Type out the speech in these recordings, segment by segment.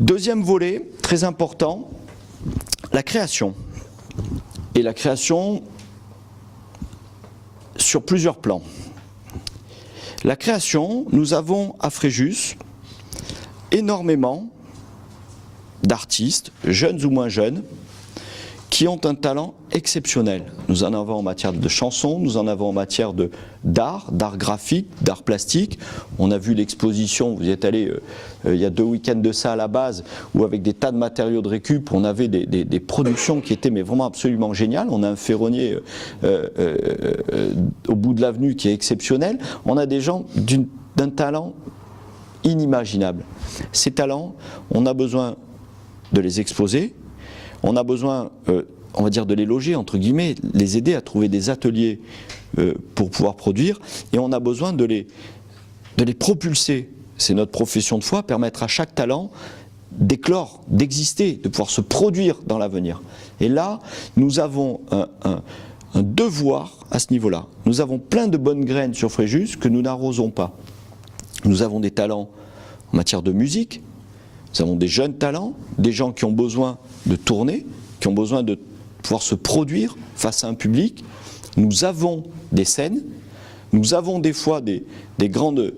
Deuxième volet, très important, la création. Et la création sur plusieurs plans. La création, nous avons à Fréjus énormément d'artistes, jeunes ou moins jeunes, qui ont un talent exceptionnel. Nous en avons en matière de chansons, nous en avons en matière d'art graphique, d'art plastique. On a vu l'exposition, vous y êtes allé il y a 2 week-ends de ça à la base, où avec des tas de matériaux de récup, on avait des productions qui étaient mais vraiment absolument géniales. On a un ferronnier au bout de l'avenue qui est exceptionnel. On a des gens d'un talent inimaginable. Ces talents, on a besoin de les exposer. On a besoin, on va dire, de les loger, entre guillemets, les aider à trouver des ateliers pour pouvoir produire, et on a besoin de les propulser. C'est notre profession de foi, permettre à chaque talent d'éclore, d'exister, de pouvoir se produire dans l'avenir. Et là, nous avons un devoir à ce niveau-là. Nous avons plein de bonnes graines sur Fréjus que nous n'arrosons pas. Nous avons des talents en matière de musique. Nous avons des jeunes talents, des gens qui ont besoin de tourner, qui ont besoin de pouvoir se produire face à un public. Nous avons des scènes, nous avons des fois des grandes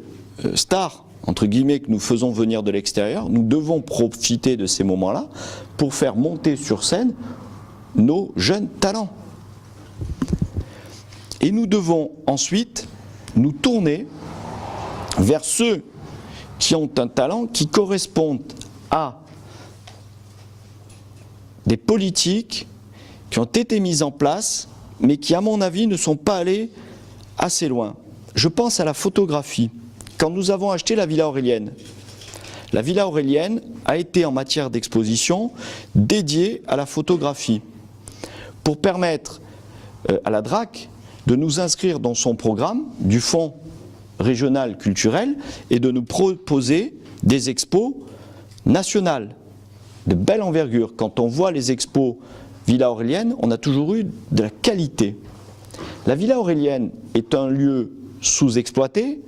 stars, entre guillemets, que nous faisons venir de l'extérieur. Nous devons profiter de ces moments-là pour faire monter sur scène nos jeunes talents. Et nous devons ensuite nous tourner vers ceux qui ont un talent qui correspond à des politiques qui ont été mises en place, mais qui, à mon avis, ne sont pas allées assez loin. Je pense à la photographie. Quand nous avons acheté la Villa Aurélienne a été, en matière d'exposition, dédiée à la photographie, pour permettre à la DRAC de nous inscrire dans son programme du Fonds régional culturel et de nous proposer des expos nationales de belle envergure. Quand on voit les expos Villa Aurélienne, on a toujours eu de la qualité. La Villa Aurélienne est un lieu sous-exploité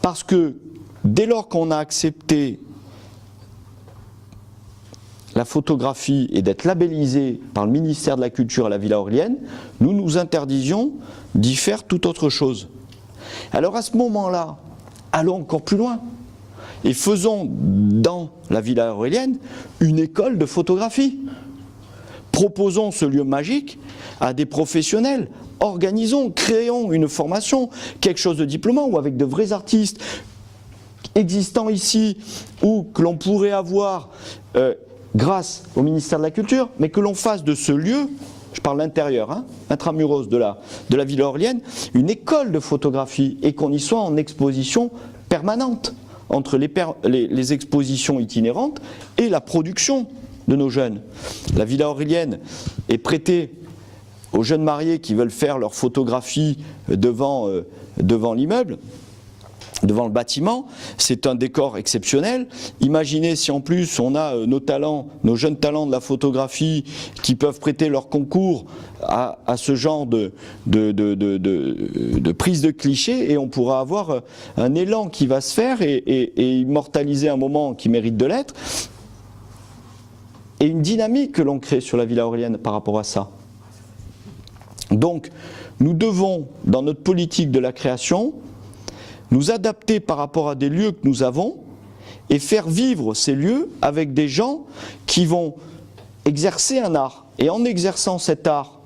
parce que dès lors qu'on a accepté la photographie et d'être labellisé par le ministère de la Culture à la Villa Aurélienne, nous nous interdisions d'y faire toute autre chose. Alors à ce moment-là, allons encore plus loin et faisons dans la Villa Aurélienne une école de photographie. Proposons ce lieu magique à des professionnels, organisons, créons une formation, quelque chose de diplômant ou avec de vrais artistes existants ici ou que l'on pourrait avoir grâce au ministère de la Culture, mais que l'on fasse de ce lieu, je parle l'intérieur, hein, intramuros de la Villa Aurélienne, une école de photographie et qu'on y soit en exposition permanente entre les expositions itinérantes et la production de nos jeunes. La Villa Aurélienne est prêtée aux jeunes mariés qui veulent faire leur photographie devant l'immeuble, devant le bâtiment. C'est un décor exceptionnel. Imaginez si en plus on a nos talents, nos jeunes talents de la photographie qui peuvent prêter leur concours à ce genre de prise de clichés, et on pourra avoir un élan qui va se faire et immortaliser un moment qui mérite de l'être, et une dynamique que l'on crée sur la Villa Aurélienne par rapport à ça. Donc nous devons, dans notre politique de la création, nous adapter par rapport à des lieux que nous avons et faire vivre ces lieux avec des gens qui vont exercer un art. Et en exerçant cet art,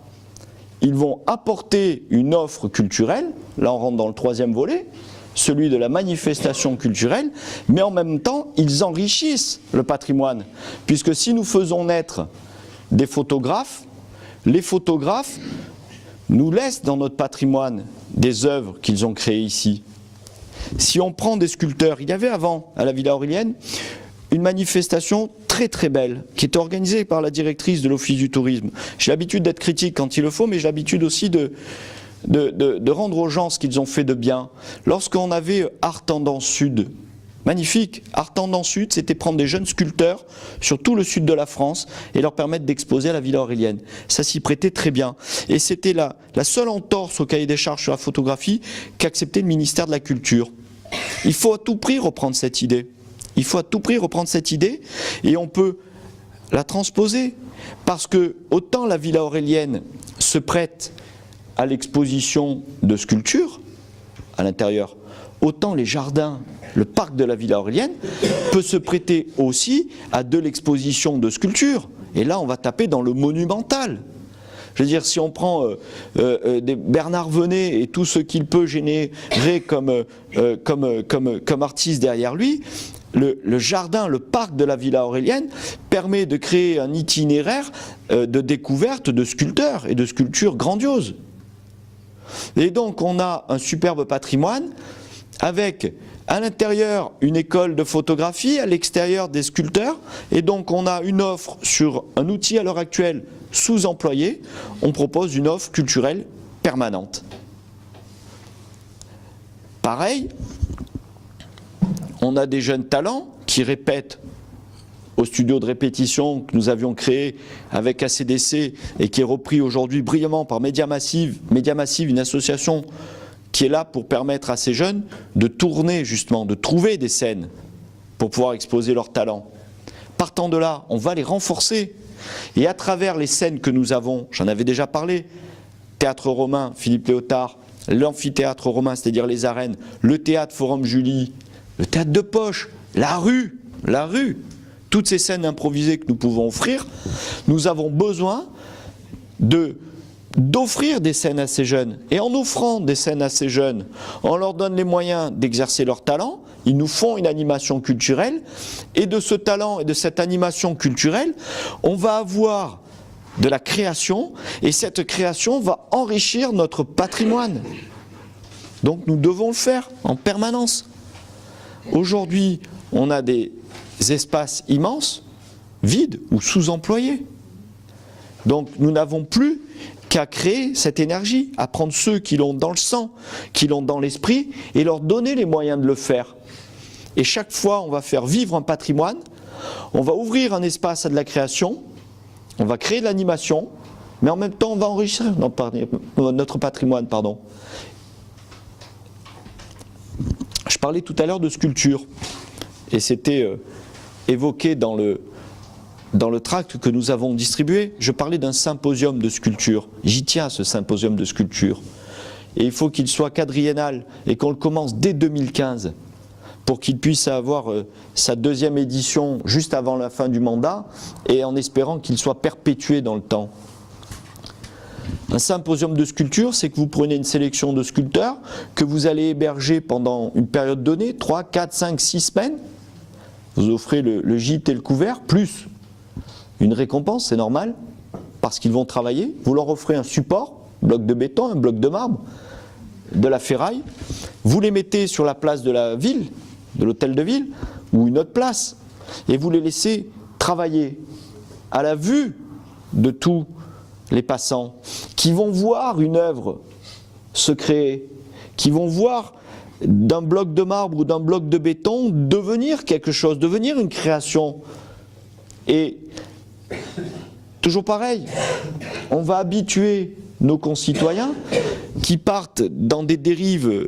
ils vont apporter une offre culturelle, là on rentre dans le troisième volet, celui de la manifestation culturelle, mais en même temps, ils enrichissent le patrimoine. Puisque si nous faisons naître des photographes, les photographes nous laissent dans notre patrimoine des œuvres qu'ils ont créées ici. Si on prend des sculpteurs, il y avait avant, à la Villa Aurélienne, une manifestation très très belle, qui était organisée par la directrice de l'Office du tourisme. J'ai l'habitude d'être critique quand il le faut, mais j'ai l'habitude aussi de rendre aux gens ce qu'ils ont fait de bien. Lorsqu'on avait Art Tendance Sud, magnifique, Art Tendance Sud, c'était prendre des jeunes sculpteurs sur tout le sud de la France et leur permettre d'exposer à la Villa Aurélienne. Ça s'y prêtait très bien. Et c'était la seule entorse au cahier des charges sur la photographie qu'acceptait le ministère de la Culture. Il faut à tout prix reprendre cette idée. Il faut à tout prix reprendre cette idée et on peut la transposer. Parce que autant la Villa Aurélienne se prête à l'exposition de sculptures à l'intérieur, autant les jardins, le parc de la Villa Aurélienne peut se prêter aussi à de l'exposition de sculptures. Et là, on va taper dans le monumental. Je veux dire, si on prend des Bernard Venet et tout ce qu'il peut générer comme artiste derrière lui, le jardin, le parc de la Villa Aurélienne permet de créer un itinéraire de découverte de sculpteurs et de sculptures grandioses. Et donc on a un superbe patrimoine avec à l'intérieur une école de photographie, à l'extérieur des sculpteurs, et donc on a une offre sur un outil à l'heure actuelle sous-employé, on propose une offre culturelle permanente. Pareil, on a des jeunes talents qui répètent au studio de répétition que nous avions créé avec ACDC et qui est repris aujourd'hui brillamment par Média Massive, une association qui est là pour permettre à ces jeunes de tourner justement, de trouver des scènes pour pouvoir exposer leurs talents. Partant de là, on va les renforcer et à travers les scènes que nous avons, j'en avais déjà parlé, Théâtre Romain, Philippe Léotard, l'amphithéâtre romain, c'est-à-dire les arènes, le théâtre Forum Julie, le théâtre de poche, la rue, toutes ces scènes improvisées que nous pouvons offrir, nous avons besoin d'offrir des scènes à ces jeunes. Et en offrant des scènes à ces jeunes, on leur donne les moyens d'exercer leur talent, ils nous font une animation culturelle, et de ce talent et de cette animation culturelle, on va avoir de la création, et cette création va enrichir notre patrimoine. Donc nous devons le faire en permanence. Aujourd'hui, on a des espaces immenses, vides ou sous-employés. Donc nous n'avons plus qu'à créer cette énergie, à prendre ceux qui l'ont dans le sang, qui l'ont dans l'esprit, et leur donner les moyens de le faire. Et chaque fois, on va faire vivre un patrimoine, on va ouvrir un espace à de la création, on va créer de l'animation, mais en même temps, on va enrichir notre patrimoine. Je parlais tout à l'heure de sculpture, et c'était évoqué dans le tract que nous avons distribué. Je parlais d'un symposium de sculpture. J'y tiens à ce symposium de sculpture. Et il faut qu'il soit quadriennal et qu'on le commence dès 2015 pour qu'il puisse avoir sa deuxième édition juste avant la fin du mandat et en espérant qu'il soit perpétué dans le temps. Un symposium de sculpture, c'est que vous prenez une sélection de sculpteurs que vous allez héberger pendant une période donnée, 3, 4, 5, 6 semaines. Vous offrez le gîte et le couvert, plus une récompense, c'est normal, parce qu'ils vont travailler. Vous leur offrez un support, un bloc de béton, un bloc de marbre, de la ferraille. Vous les mettez sur la place de la ville, de l'hôtel de ville, ou une autre place, et vous les laissez travailler à la vue de tous les passants, qui vont voir une œuvre se créer, qui vont voir d'un bloc de marbre ou d'un bloc de béton devenir quelque chose, devenir une création. Et toujours pareil, on va habituer nos concitoyens qui partent dans des dérives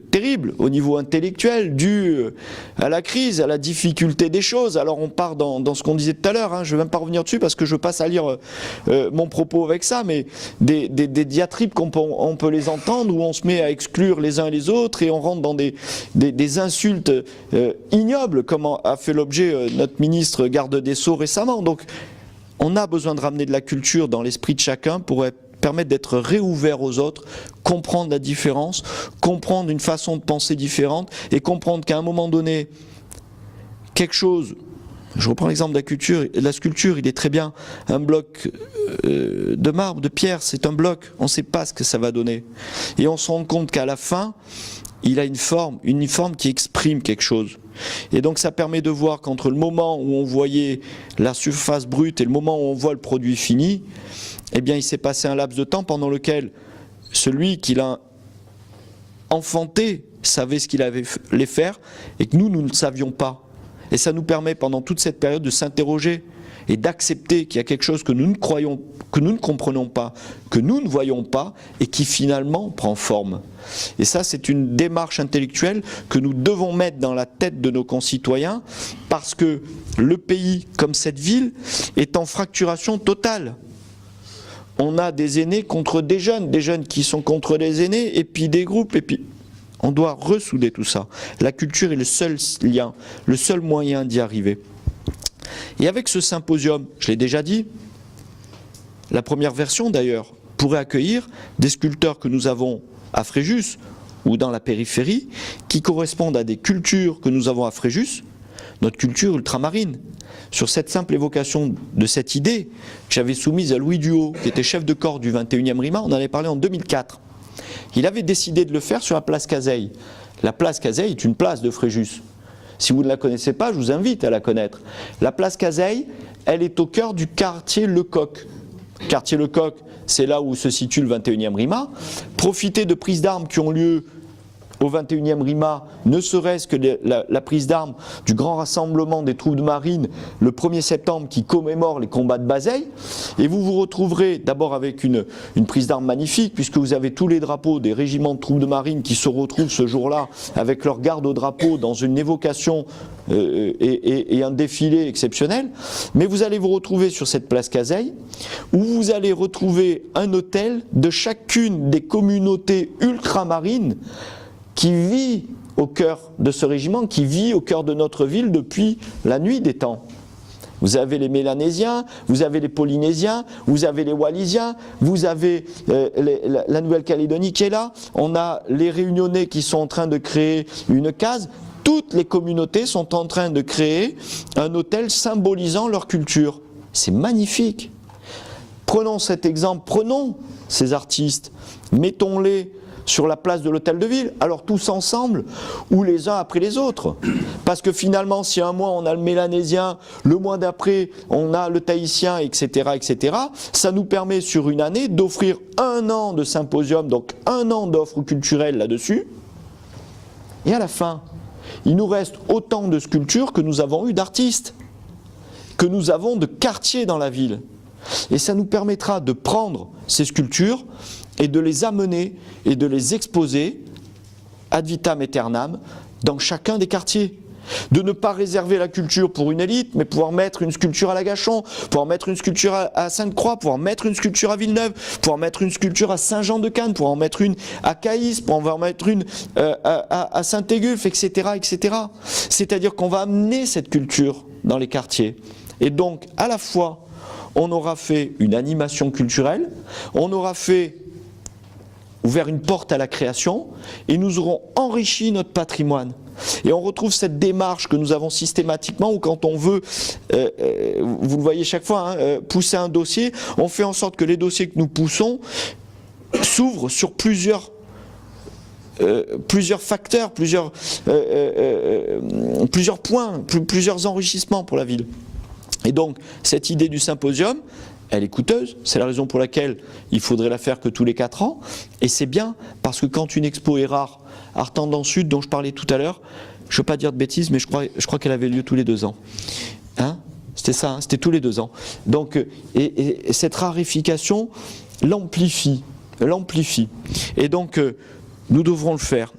terribles au niveau intellectuel dues à la crise, à la difficulté des choses. Alors on part dans ce qu'on disait tout à l'heure, je ne vais même pas revenir dessus parce que je passe à lire mon propos avec ça, mais des diatribes on peut les entendre où on se met à exclure les uns les autres et on rentre dans des insultes ignobles comme a fait l'objet notre ministre garde des Sceaux récemment. Donc on a besoin de ramener de la culture dans l'esprit de chacun pour permettre d'être réouvert aux autres, comprendre la différence, comprendre une façon de penser différente et comprendre qu'à un moment donné, quelque chose, je reprends l'exemple de la sculpture, il est très bien, un bloc de marbre, de pierre, c'est un bloc, on ne sait pas ce que ça va donner. Et on se rend compte qu'à la fin, il a une forme qui exprime quelque chose. Et donc ça permet de voir qu'entre le moment où on voyait la surface brute et le moment où on voit le produit fini, eh bien il s'est passé un laps de temps pendant lequel celui qui l'a enfanté savait ce qu'il allait faire et que nous ne le savions pas. et ça nous permet pendant toute cette période de s'interroger et d'accepter qu'il y a quelque chose que nous ne croyons, que nous ne comprenons pas, que nous ne voyons pas, et qui finalement prend forme. Et ça, c'est une démarche intellectuelle que nous devons mettre dans la tête de nos concitoyens, parce que le pays, comme cette ville, est en fracturation totale. On a des aînés contre des jeunes qui sont contre des aînés, et puis des groupes, et puis on doit ressouder tout ça. La culture est le seul lien, le seul moyen d'y arriver. Et avec ce symposium, je l'ai déjà dit, la première version d'ailleurs pourrait accueillir des sculpteurs que nous avons à Fréjus ou dans la périphérie, qui correspondent à des cultures que nous avons à Fréjus, notre culture ultramarine. Sur cette simple évocation de cette idée que j'avais soumise à Louis Duhaut, qui était chef de corps du 21e RIMA, on en avait parlé en 2004. Il avait décidé de le faire sur la place Cazeille. La place Cazeille est une place de Fréjus. Si vous ne la connaissez pas, je vous invite à la connaître. La place Cazeille, elle est au cœur du quartier Lecoq. Quartier Lecoq, c'est là où se situe le 21e RIMA. Profitez de prises d'armes qui ont lieu au 21e RIMA, ne serait-ce que la prise d'armes du grand rassemblement des troupes de marine le 1er septembre qui commémore les combats de Bazeille. Et vous vous retrouverez d'abord avec une prise d'armes magnifique, puisque vous avez tous les drapeaux des régiments de troupes de marine qui se retrouvent ce jour-là avec leur garde au drapeau dans une évocation et un défilé exceptionnel. Mais vous allez vous retrouver sur cette place Cazeille, où vous allez retrouver un hôtel de chacune des communautés ultramarines qui vit au cœur de ce régiment, qui vit au cœur de notre ville depuis la nuit des temps. Vous avez les Mélanésiens, vous avez les Polynésiens, vous avez les Wallisiens, vous avez la Nouvelle-Calédonie qui est là, on a les Réunionnais qui sont en train de créer une case. Toutes les communautés sont en train de créer un hôtel symbolisant leur culture. C'est magnifique. Prenons cet exemple, prenons ces artistes, mettons-les sur la place de l'hôtel de ville, alors tous ensemble ou les uns après les autres. Parce que finalement, si un mois on a le mélanésien, le mois d'après on a le tahitien, etc., etc., ça nous permet sur une année d'offrir 1 an de symposium, donc 1 an d'offres culturelles là-dessus. Et à la fin, il nous reste autant de sculptures que nous avons eu d'artistes, que nous avons de quartiers dans la ville. Et ça nous permettra de prendre ces sculptures et de les amener et de les exposer ad vitam aeternam dans chacun des quartiers. De ne pas réserver la culture pour une élite, mais pouvoir mettre une sculpture à Lagachon, pouvoir mettre une sculpture à Sainte-Croix, pouvoir mettre une sculpture à Villeneuve, pouvoir mettre une sculpture à Saint-Jean-de-Cannes, pouvoir en mettre une à Caïs, pouvoir en mettre une à Saint-Égulphe, etc., etc. C'est-à-dire qu'on va amener cette culture dans les quartiers. Et donc, à la fois, on aura fait une animation culturelle, on aura ouvert une porte à la création, et nous aurons enrichi notre patrimoine. Et on retrouve cette démarche que nous avons systématiquement, où quand on veut, vous le voyez chaque fois, pousser un dossier, on fait en sorte que les dossiers que nous poussons s'ouvrent sur plusieurs facteurs, plusieurs points, plusieurs enrichissements pour la ville. Et donc, cette idée du symposium, elle est coûteuse, c'est la raison pour laquelle il faudrait la faire que tous les 4 ans, et c'est bien, parce que quand une expo est rare, Art Tendance Sud, dont je parlais tout à l'heure, je ne veux pas dire de bêtises, mais je crois qu'elle avait lieu tous les 2 ans. C'était ça, c'était tous les 2 ans. Donc, et cette raréfication l'amplifie. Et donc, nous devrons le faire.